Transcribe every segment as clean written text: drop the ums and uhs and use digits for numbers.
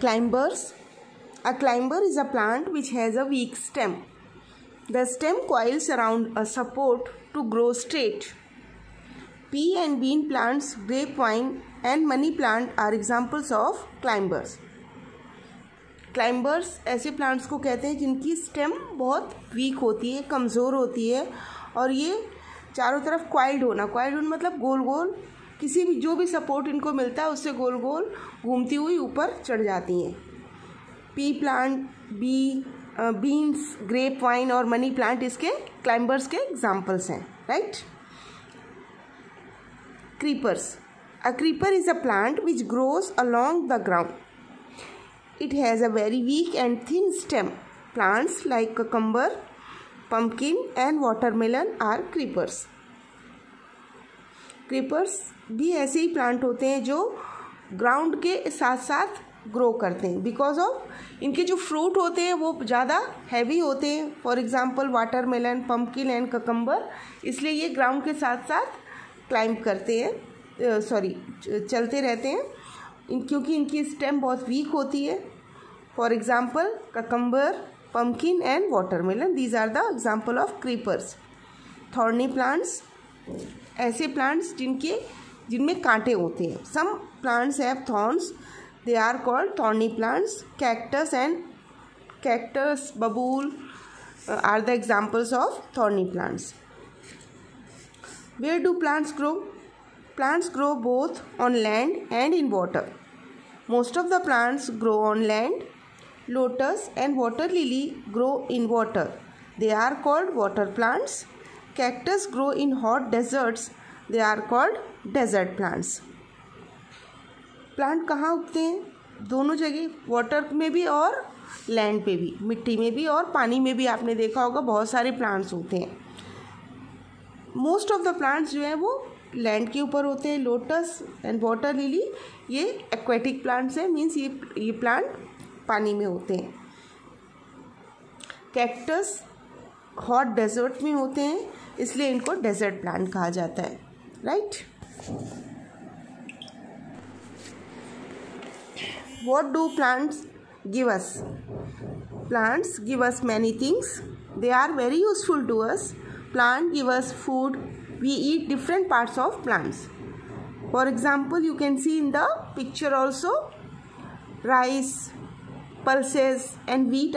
Climbers. A climber is a plant which has a weak stem. The stem coils around a support to grow straight. Pea and bean plants, grapevine and money plant are examples of climbers. Climbers ऐसे plants को कहते हैं जिनकी stem बहुत weak होती है, कमज़ोर होती है और ये चारों तरफ क्वाइल्ड होना मतलब गोल गोल किसी भी जो भी सपोर्ट इनको मिलता है उससे गोल गोल घूमती हुई ऊपर चढ़ जाती हैं. Pea plant, beans, grape vine और मनी प्लांट इसके क्लाइंबर्स के एग्जाम्पल्स हैं. Right. Creepers. A creeper is a plant which grows along the ground. It has a very weak and thin stem. Plants like cucumber, pumpkin and watermelon are creepers. Creepers भी ऐसे ही plant होते हैं जो ground के साथ साथ grow करते हैं. बिकॉज ऑफ इनके जो फ्रूट होते हैं वो ज़्यादा हैवी होते हैं. For example watermelon, pumpkin and cucumber. इसलिए ये ग्राउंड के साथ साथ क्लाइंब करते हैं, चलते रहते हैं क्योंकि इनकी स्टेम बहुत वीक होती है. For example cucumber, pumpkin and watermelon, these are the example of creepers. Thorny plants. ऐसे प्लांट्स जिनमें कांटे होते हैं. Some plants have thorns, they are called thorny plants. Cactus, बबूल are the examples of thorny plants. Where do plants grow? Plants grow both on land and in water. Most of the plants grow on land. Lotus and water lily grow in water. They are called water plants. Cactus grow in hot deserts. They are called desert plants. Plant कहाँ उगते हैं? दोनों जगह, water में भी और land पे भी, मिट्टी में भी और पानी में भी. आपने देखा होगा बहुत सारे प्लांट्स होते हैं. मोस्ट ऑफ द प्लांट्स जो हैं वो लैंड के ऊपर होते हैं. लोटस एंड वाटर लिली ये एक्वेटिक प्लांट्स हैं, मीन्स ये प्लांट पानी में होते हैं. कैक्टस हॉट डेजर्ट में होते हैं, इसलिए इनको डेजर्ट प्लांट कहा जाता है. Right. What do plants give us? Plants give us many things. They are very useful to us. Plant give us food. We eat different parts of plants. For example, you can see in the picture also rice, pulses and wheat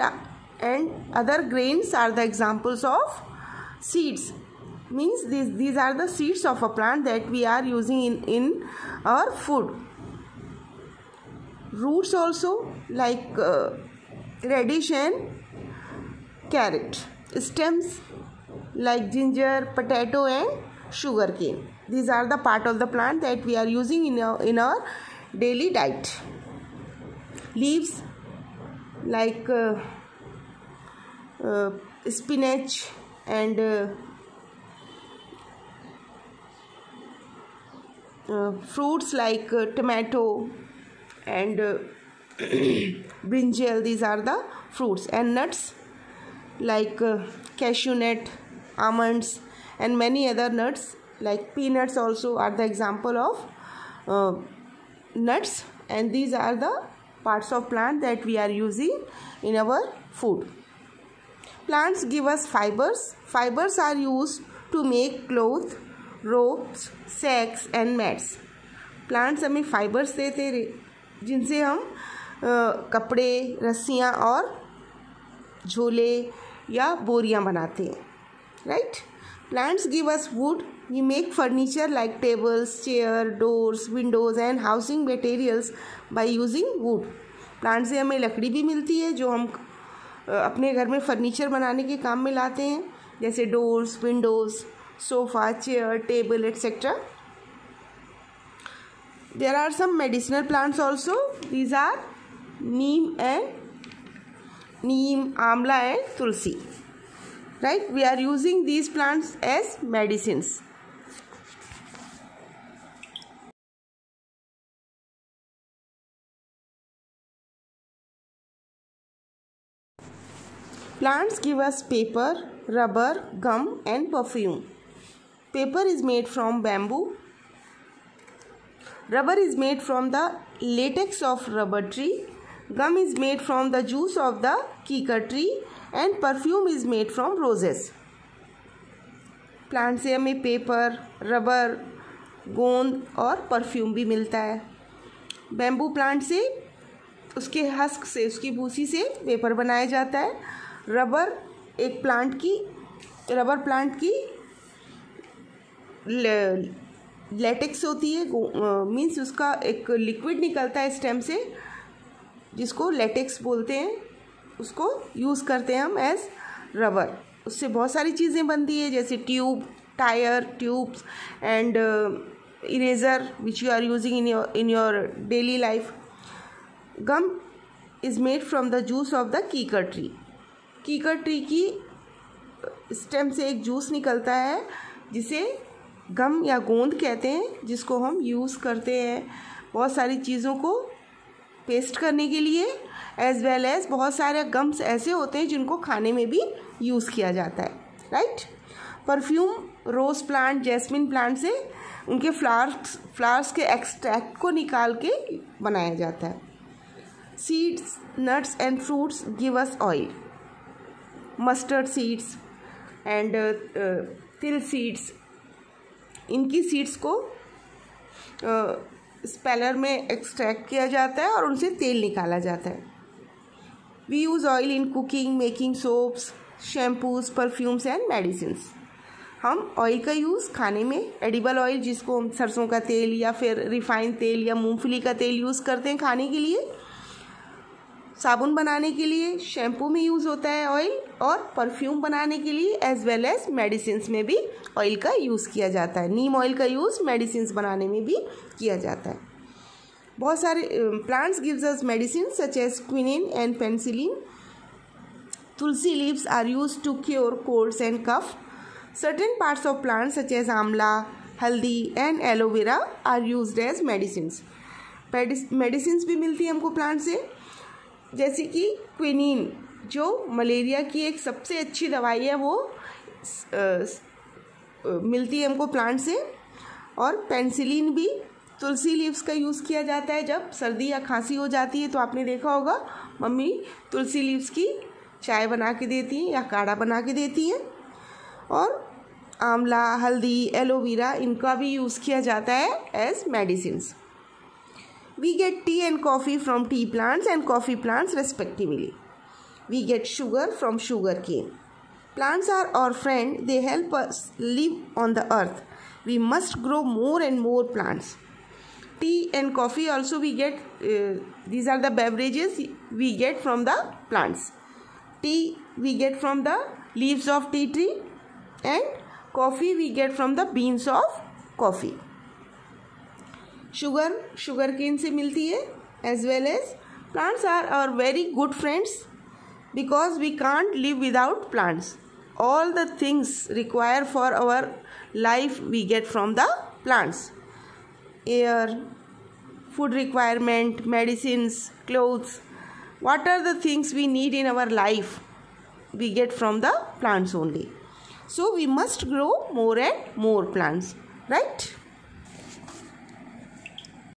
and other grains are the examples of seeds. Means these are the seeds of a plant that we are using in our food. Roots also like radish and carrot. Stems like ginger, potato and sugarcane. These are the part of the plant that we are using in our daily diet. Leaves like spinach and fruits like tomato and brinjal. These are the fruits. And nuts like cashew nut, almonds and many other nuts like peanuts also are the example of nuts, and these are the parts of plant that we are using in our food. Plants give us fibers. Fibers are used to make clothes, ropes, sacks and mats. Plants हमें fibers देते हैं जिनसे हम कपड़े, रस्सियाँ और झोले या बोरियाँ बनाते हैं. Right? Plants give us wood. We make furniture like tables, chair, doors, windows and housing materials by using wood. Plant से हमें लकड़ी भी मिलती है जो हम अपने घर में फर्नीचर बनाने के काम में लाते हैं, जैसे doors, Windows, sofa, chair, table etcetera. There are some medicinal plants also. These are neem, amla and tulsi. Right? We are using these plants as medicines. Plants give us paper, rubber, gum and perfume. Paper is made from bamboo. Rubber is made from the latex of rubber tree. Gum is made from the juice of the कीकर tree and perfume is made from roses. Plant से हमें paper, rubber, गोंद और perfume भी मिलता है. Bamboo plant से उसके हस्क से, उसकी भूसी से पेपर बनाया जाता है. रबर प्लांट की लेटेक्स होती है, मीन्स उसका एक लिक्विड निकलता है स्टेम से जिसको लेटेक्स बोलते हैं. उसको यूज़ करते हैं हम एज रबर. उससे बहुत सारी चीज़ें बनती है जैसे tube, tyre, tubes and eraser which you are using in your daily life. Gum is made from the juice of the kikar tree. Kikar tree की स्टेम से एक जूस निकलता है जिसे गम या गोंद कहते हैं, जिसको हम यूज़ करते हैं बहुत सारी चीज़ों को पेस्ट करने के लिए, एज वेल एज बहुत सारे गम्स ऐसे होते हैं जिनको खाने में भी यूज़ किया जाता है. Right. Perfume rose plant, jasmine plant से उनके फ्लावर्स के एक्सट्रैक्ट को निकाल के बनाया जाता है. Seeds, nuts and fruits give us oil. Mustard seeds and til seeds, इनकी सीड्स को स्पेलर में एक्सट्रैक्ट किया जाता है और उनसे तेल निकाला जाता है. We use oil in cooking, making soaps, shampoos, perfumes and medicines. हम ऑयल का यूज़ खाने में, एडिबल ऑयल जिसको हम सरसों का तेल या फिर रिफाइंड तेल या मूंगफली का तेल यूज़ करते हैं खाने के लिए. साबुन बनाने के लिए शैम्पू में यूज़ होता है ऑयल, और परफ्यूम बनाने के लिए एज वेल एज मेडिसिन्स में भी ऑयल का यूज़ किया जाता है. नीम ऑयल का यूज़ मेडिसिन्स बनाने में भी किया जाता है. बहुत सारे plants gives us medicine such as quinine and penicillin. Tulsi leaves are used to cure colds and cough. Certain parts of plants such as amla, haldi and aloe vera are used as medicines. Medicines भी मिलती है हमको प्लांट से, जैसे कि quinine जो malaria की एक सबसे अच्छी दवाई है, वो मिलती है हमको प्लांट से. और पेनिसिलिन भी तुलसी लीव्स का यूज़ किया जाता है जब सर्दी या खांसी हो जाती है. तो आपने देखा होगा मम्मी तुलसी लीव्स की चाय बना के देती हैं या काढ़ा बना के देती हैं. और आंवला, हल्दी, एलोवेरा, इनका भी यूज़ किया जाता है as medicines. We get tea and coffee from tea plants and coffee plants respectively. We get sugar from sugar cane. Plants are our friend. They help us live on the earth. We must grow more and more plants. Tea and coffee also we get, these are the beverages we get from the plants. Tea we get from the leaves of tea tree and coffee we get from the beans of coffee. Sugar cane से मिलती है. As well as plants are our very good friends because we can't live without plants. All the things require for our life we get from the plants. Air, food requirement, medicines, clothes, what are the things we need in our life we get from the plants only. So we must grow more and more plants, right?